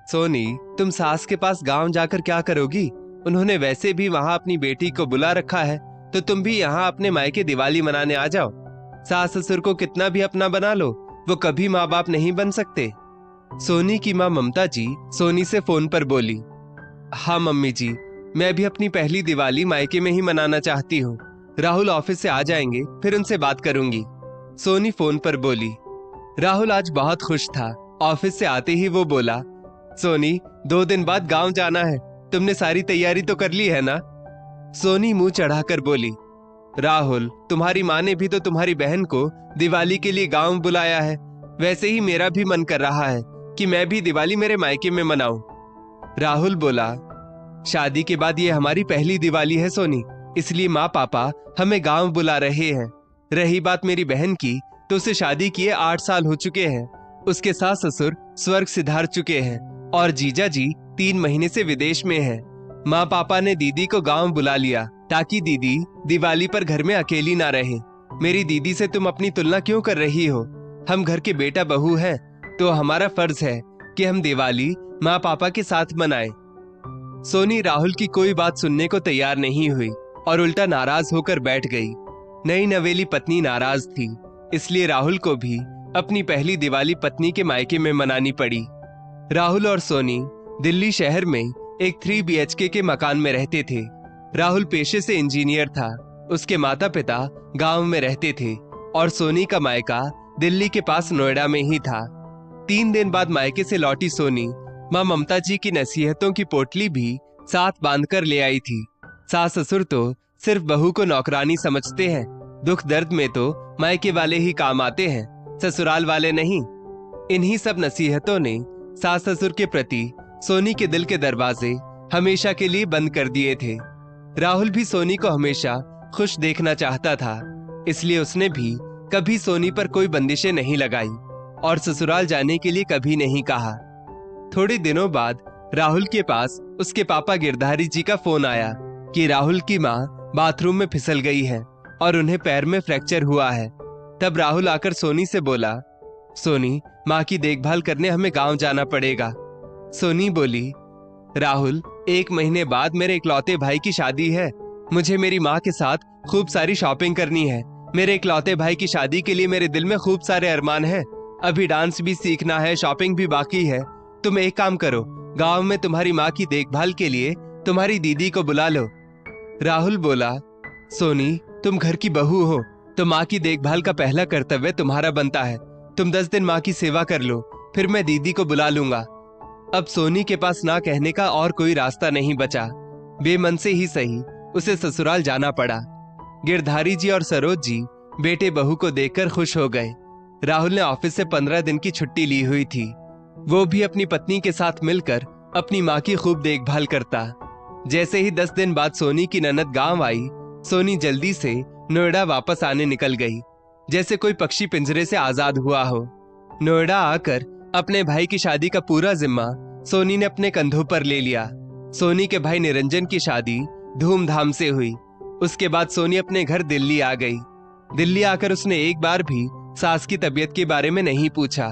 सोनी, तुम सास के पास गांव जाकर क्या करोगी? उन्होंने वैसे भी वहां अपनी बेटी को बुला रखा है, तो तुम भी यहाँ अपने मायके दिवाली मनाने आ जाओ। सास ससुर को कितना भी अपना बना लो, वो कभी माँ बाप नहीं बन सकते। सोनी की माँ ममता जी सोनी से फोन पर बोली, हाँ मम्मी जी, मैं भी अपनी पहली दिवाली मायके में ही मनाना चाहती हूँ। राहुल ऑफिस से आ जाएंगे, फिर उनसे बात करूंगी। सोनी फोन पर बोली। राहुल आज बहुत खुश था। ऑफिस से आते ही वो बोला, सोनी, 2 दिन बाद गांव जाना है, तुमने सारी तैयारी तो कर ली है ना? सोनी मुंह चढ़ाकर बोली, राहुल, तुम्हारी माँ ने भी तो तुम्हारी बहन को दिवाली के लिए गांव बुलाया है। वैसे ही मेरा भी मन कर रहा है कि मैं भी दिवाली मेरे मायके में मनाऊं। राहुल बोला, शादी के बाद ये हमारी पहली दिवाली है सोनी, इसलिए माँ पापा हमें गांव बुला रहे हैं। रही बात मेरी बहन की, तो उसे शादी किए 8 साल हो चुके हैं। उसके सास ससुर स्वर्ग सिधार चुके हैं और जीजा जी 3 महीने से विदेश में हैं। माँ पापा ने दीदी को गांव बुला लिया ताकि दीदी दिवाली पर घर में अकेली ना रहे। मेरी दीदी से तुम अपनी तुलना क्यों कर रही हो? हम घर के बेटा बहू हैं, तो हमारा फर्ज है कि हम दिवाली माँ पापा के साथ मनाएं। सोनी राहुल की कोई बात सुनने को तैयार नहीं हुई और उल्टा नाराज होकर बैठ गई। नई नवेली पत्नी नाराज थी, इसलिए राहुल को भी अपनी पहली दिवाली पत्नी के मायके में मनानी पड़ी। राहुल और सोनी दिल्ली शहर में एक 3 BHK के मकान में रहते थे। राहुल पेशे से इंजीनियर था, उसके माता पिता गांव में रहते थे और सोनी का मायका दिल्ली के पास नोएडा में ही था। 3 दिन बाद मायके से लौटी सोनी माँ ममता जी की नसीहतों की पोटली भी साथ बांधकर ले आई थी। सास ससुर तो सिर्फ बहू को नौकरानी समझते हैं, दुख दर्द में तो मायके वाले ही काम आते हैं, ससुराल वाले नहीं। इन्हीं सब नसीहतों ने सास ससुर के प्रति सोनी के दिल के दरवाजे हमेशा के लिए बंद कर दिए थे। राहुल भी सोनी को हमेशा खुश देखना चाहता था, इसलिए उसने भी कभी सोनी पर कोई बंदिशें नहीं लगाई और ससुराल जाने के लिए कभी नहीं कहा। थोड़े दिनों बाद राहुल के पास उसके पापा गिरधारी जी का फोन आया कि राहुल की माँ बाथरूम में फिसल गई है और उन्हें पैर में फ्रैक्चर हुआ है। तब राहुल आकर सोनी से बोला, सोनी, माँ की देखभाल करने हमें गांव जाना पड़ेगा। सोनी बोली, राहुल, 1 महीने बाद मेरे इकलौते भाई की शादी है। मुझे मेरी माँ के साथ खूब सारी शॉपिंग करनी है। मेरे इकलौते भाई की शादी के लिए मेरे दिल में खूब सारे अरमान हैं। अभी डांस भी सीखना है, शॉपिंग भी बाकी है। तुम एक काम करो, गांव में तुम्हारी माँ की देखभाल के लिए तुम्हारी दीदी को बुला लो। राहुल बोला, सोनी, तुम घर की बहू हो, तो माँ की देखभाल का पहला कर्तव्य तुम्हारा बनता है। तुम 10 दिन माँ की सेवा कर लो, फिर मैं दीदी को बुला लूंगा। अब सोनी के पास ना कहने का और कोई रास्ता नहीं बचा। बेमन से ही सही उसे ससुराल जाना पड़ा। गिरधारी जी और सरोज जी बेटे बहू को देखकर खुश हो गए। राहुल ने ऑफिस से 15 दिन की छुट्टी ली हुई थी। वो भी अपनी पत्नी के साथ मिलकर अपनी माँ की खूब देखभाल करता। जैसे ही 10 दिन बाद सोनी की ननद गांव आई, सोनी जल्दी से नोएडा वापस आने निकल गई, जैसे कोई पक्षी पिंजरे से आजाद हुआ हो। नोएडा आकर अपने भाई की शादी का पूरा जिम्मा सोनी ने अपने कंधों पर ले लिया। सोनी के भाई निरंजन की शादी धूमधाम से हुई। उसके बाद सोनी अपने घर दिल्ली आ गई। दिल्ली आकर उसने एक बार भी सास की तबीयत के बारे में नहीं पूछा।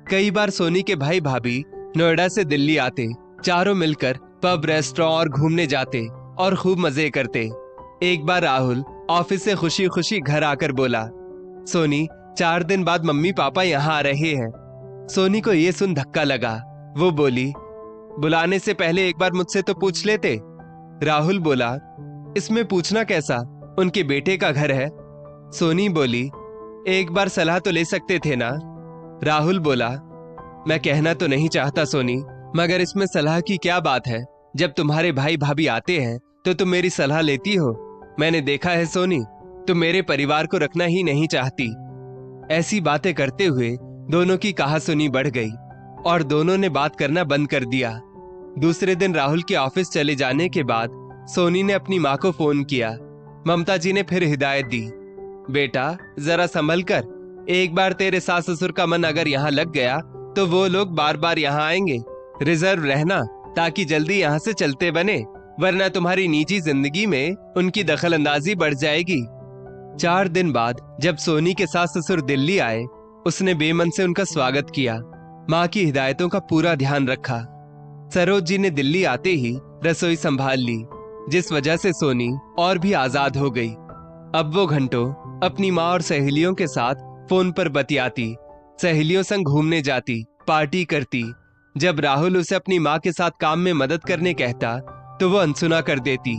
कई बार सोनी के भाई भाभी नोएडा से दिल्ली आते, चारों मिलकर पब, रेस्टोरेंट और घूमने जाते और खूब मजे करते। एक बार राहुल ऑफिस से खुशी खुशी घर आकर बोला, सोनी, 4 दिन बाद मम्मी पापा यहाँ आ रहे हैं। सोनी को ये सुन धक्का लगा। वो बोली, बुलाने से पहले एक बार मुझसे तो पूछ लेते। राहुल बोला, इसमें पूछना कैसा, उनके बेटे का घर है। सोनी बोली, एक बार सलाह तो ले सकते थे ना। राहुल बोला, मैं कहना तो नहीं चाहता सोनी, मगर इसमें सलाह की क्या बात है। जब तुम्हारे भाई भाभी आते हैं तो तुम मेरी सलाह लेती हो। मैंने देखा है सोनी, तुम मेरे परिवार को रखना ही नहीं चाहती। ऐसी बातें करते हुए दोनों की कहासुनी बढ़ गई और दोनों ने बात करना बंद कर दिया। दूसरे दिन राहुल के ऑफिस चले जाने के बाद सोनी ने अपनी माँ को फोन किया। ममता जी ने फिर हिदायत दी, बेटा जरा संभल कर, एक बार तेरे सास ससुर का मन अगर यहाँ लग गया तो वो लोग बार बार यहाँ आएंगे। रिजर्व रहना ताकि जल्दी यहाँ से चलते बने, वरना तुम्हारी निजी जिंदगी में उनकी दखल अंदाजी बढ़ जाएगी। 4 दिन बाद जब सोनी के सास ससुर दिल्ली आए, उसने बेमन से उनका स्वागत किया, माँ की हिदायतों का पूरा ध्यान रखा। सरोज जी ने दिल्ली आते ही रसोई संभाल ली, जिस वजह से सोनी और भी आजाद हो गई। अब वो घंटों अपनी माँ और सहेलियों के साथ फोन पर बतियाती, सहेलियों संग घूमने जाती, पार्टी करती। जब राहुल उसे अपनी माँ के साथ काम में मदद करने कहता तो वो अनसुना कर देती।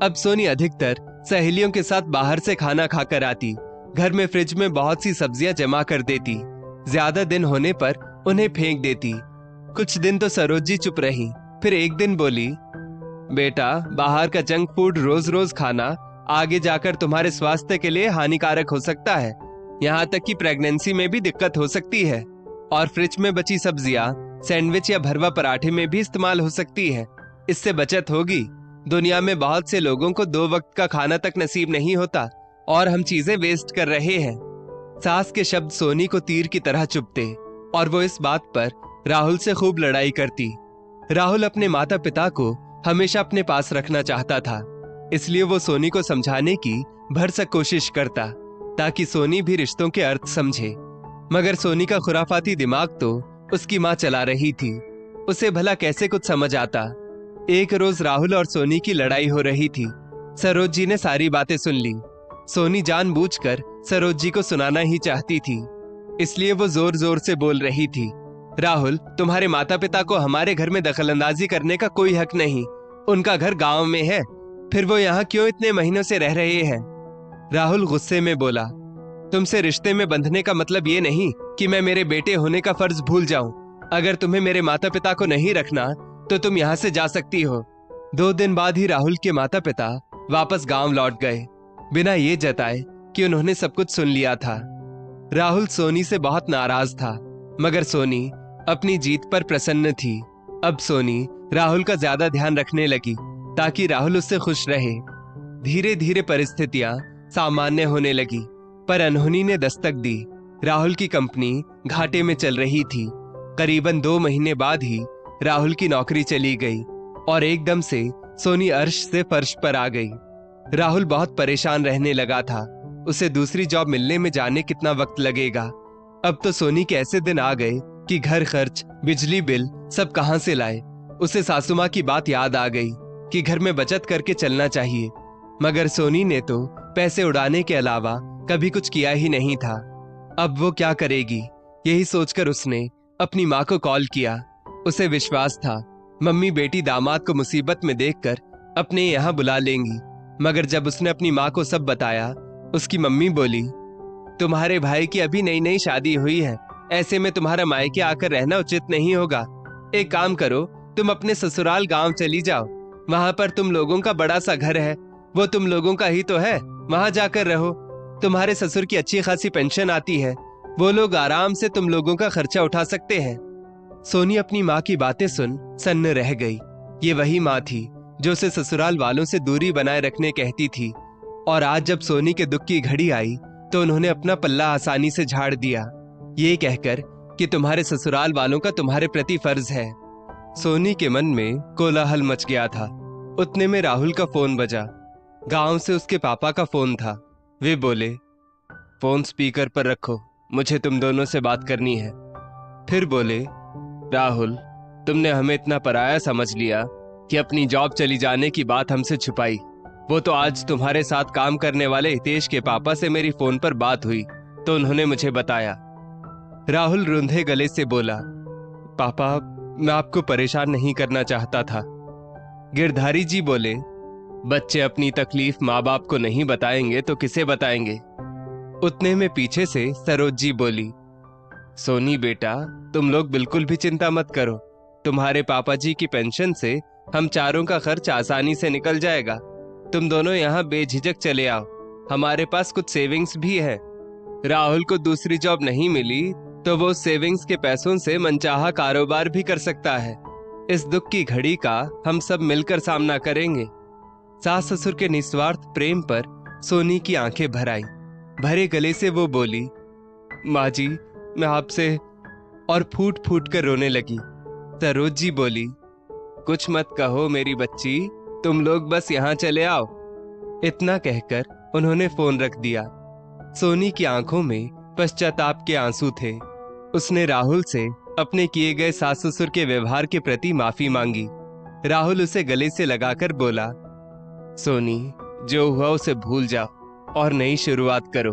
अब सोनी अधिकतर सहेलियों के साथ बाहर से खाना खाकर आती, घर में फ्रिज में बहुत सी सब्जियां जमा कर देती, ज्यादा दिन होने पर उन्हें फेंक देती। कुछ दिन तो सरोज जी चुप रही, फिर एक दिन बोली, बेटा बाहर का जंक फूड रोज रोज खाना आगे जाकर तुम्हारे स्वास्थ्य के लिए हानिकारक हो सकता है, यहाँ तक कि प्रेगनेंसी में भी दिक्कत हो सकती है। और फ्रिज में बची सब्जियां सैंडविच या भरवा पराठे में भी इस्तेमाल हो सकती है, इससे बचत होगी। दुनिया में बहुत से लोगों को 2 वक्त का खाना तक नसीब नहीं होता और हम चीजें वेस्ट कर रहे हैं। सास के शब्द सोनी को तीर की तरह चुभते और वो इस बात पर राहुल से खूब लड़ाई करती। राहुल अपने माता पिता को हमेशा अपने पास रखना चाहता था, इसलिए वो सोनी को समझाने की भरसक कोशिश करता ताकि सोनी भी रिश्तों के अर्थ समझे। मगर सोनी का खुराफाती दिमाग तो उसकी माँ चला रही थी, उसे भला कैसे कुछ समझ आता। एक रोज राहुल और सोनी की लड़ाई हो रही थी। सरोज जी ने सारी बातें सुन ली। सोनी जानबूझकर सरोज जी को सुनाना ही चाहती थी, इसलिए वो जोर जोर से बोल रही थी, राहुल तुम्हारे माता पिता को हमारे घर में दखलंदाजी करने का कोई हक नहीं, उनका घर गांव में है, फिर वो यहाँ क्यों इतने महीनों से रह रहे हैं। राहुल गुस्से में बोला, तुमसे रिश्ते में बंधने का मतलब ये नहीं कि मैं मेरे बेटे होने का फर्ज भूल जाऊं। अगर तुम्हें मेरे माता पिता को नहीं रखना तो तुम यहाँ से जा सकती हो। 2 दिन बाद ही राहुल के माता पिता वापस गांव लौट गए, बिना ये जताए कि उन्होंने सब कुछ सुन लिया था। राहुल सोनी से बहुत नाराज था, मगर सोनी अपनी जीत पर प्रसन्न थी। अब सोनी राहुल का ज्यादा ध्यान रखने लगी ताकि राहुल उससे खुश रहे। धीरे धीरे परिस्थितियां सामान्य होने लगी, पर अनहोनी ने दस्तक दी। राहुल की कंपनी घाटे में चल रही थी। करीबन 2 महीने बाद ही राहुल की नौकरी चली गई और एकदम से सोनी अर्श से फर्श पर आ गई। राहुल बहुत परेशान रहने लगा था, उसे दूसरी जॉब मिलने में जाने कितना वक्त लगेगा। अब तो सोनी के ऐसे दिन आ गए कि घर खर्च, बिजली बिल सब कहां से लाए। उसे सासू माँ की बात याद आ गई कि घर में बचत करके चलना चाहिए, मगर सोनी ने तो पैसे उड़ाने के अलावा कभी कुछ किया ही नहीं था। अब वो क्या करेगी, यही सोचकर उसने अपनी माँ को कॉल किया। उसे विश्वास था मम्मी बेटी दामाद को मुसीबत में देखकर अपने यहाँ बुला लेंगी, मगर जब उसने अपनी माँ को सब बताया, उसकी मम्मी बोली, तुम्हारे भाई की अभी नई नई शादी हुई है, ऐसे में तुम्हारा मायके आकर रहना उचित नहीं होगा। एक काम करो, तुम अपने ससुराल गांव चली जाओ, वहां पर तुम लोगों का बड़ा सा घर है, वो तुम लोगों का ही तो है, वहां जाकर रहो। तुम्हारे ससुर की अच्छी खासी पेंशन आती है, वो लोग आराम से तुम लोगों का खर्चा उठा सकते हैं। सोनी अपनी माँ की बातें सुन सन्न रह गई। ये वही माँ थी जो उसे ससुराल वालों से दूरी बनाए रखने कहती थी, और आज जब सोनी के दुख की घड़ी आई तो उन्होंने अपना पल्ला आसानी से झाड़ दिया, ये कहकर कि तुम्हारे ससुराल वालों का तुम्हारे प्रति फर्ज है। सोनी के मन में कोलाहल मच गया था। उतने में राहुल का फोन बजा। गांव से उसके पापा का फोन था। वे बोले, फोन स्पीकर पर रखो, मुझे तुम दोनों से बात करनी है। फिर बोले, राहुल तुमने हमें इतना पराया समझ लिया कि अपनी जॉब चली जाने की बात हमसे छुपाई। वो तो आज तुम्हारे साथ काम करने वाले हितेश के पापा से मेरी फोन पर बात हुई तो उन्होंने मुझे बताया। राहुल रुंधे गले से बोला, पापा मैं आपको परेशान नहीं करना चाहता था। गिरधारी जी बोले, बच्चे अपनी तकलीफ माँ बाप को नहीं बताएंगे तो किसे बताएंगे। उतने में पीछे से सरोज जी बोली, सोनी बेटा तुम लोग बिल्कुल भी चिंता मत करो, तुम्हारे पापा जी की पेंशन से हम चारों का खर्च आसानी से निकल जाएगा। तुम दोनों यहाँ बेझिझक चले आओ, हमारे पास कुछ सेविंग्स भी है। राहुल को दूसरी जॉब नहीं मिली तो वो सेविंग्स के पैसों से मनचाहा कारोबार भी कर सकता है। इस दुख की घड़ी का हम सब मिलकर सामना करेंगे। सास ससुर के निस्वार्थ प्रेम पर सोनी की आंखें भर आई। भरे गले से वो बोली, माँ जी मैं आपसे, और फूट फूट कर रोने लगी। सरोज जी बोली, कुछ मत कहो मेरी बच्ची, तुम लोग बस यहाँ चले आओ। इतना कहकर उन्होंने फोन रख दिया। सोनी की आंखों में पश्चाताप के आंसू थे। उसने राहुल से अपने किए गए सास ससुर के व्यवहार के प्रति माफी मांगी। राहुल उसे गले से लगाकर बोला, सोनी, जो हुआ उसे भूल जाओ और नई शुरुआत करो।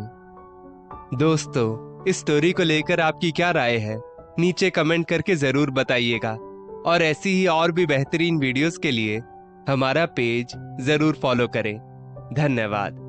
दोस्तों, इस स्टोरी को लेकर आपकी क्या राय है? नीचे कमेंट करके जरूर बताइएगा और ऐसी ही और भी बेहतरीन वीडियोस के लिए हमारा पेज जरूर फॉलो करें। धन्यवाद।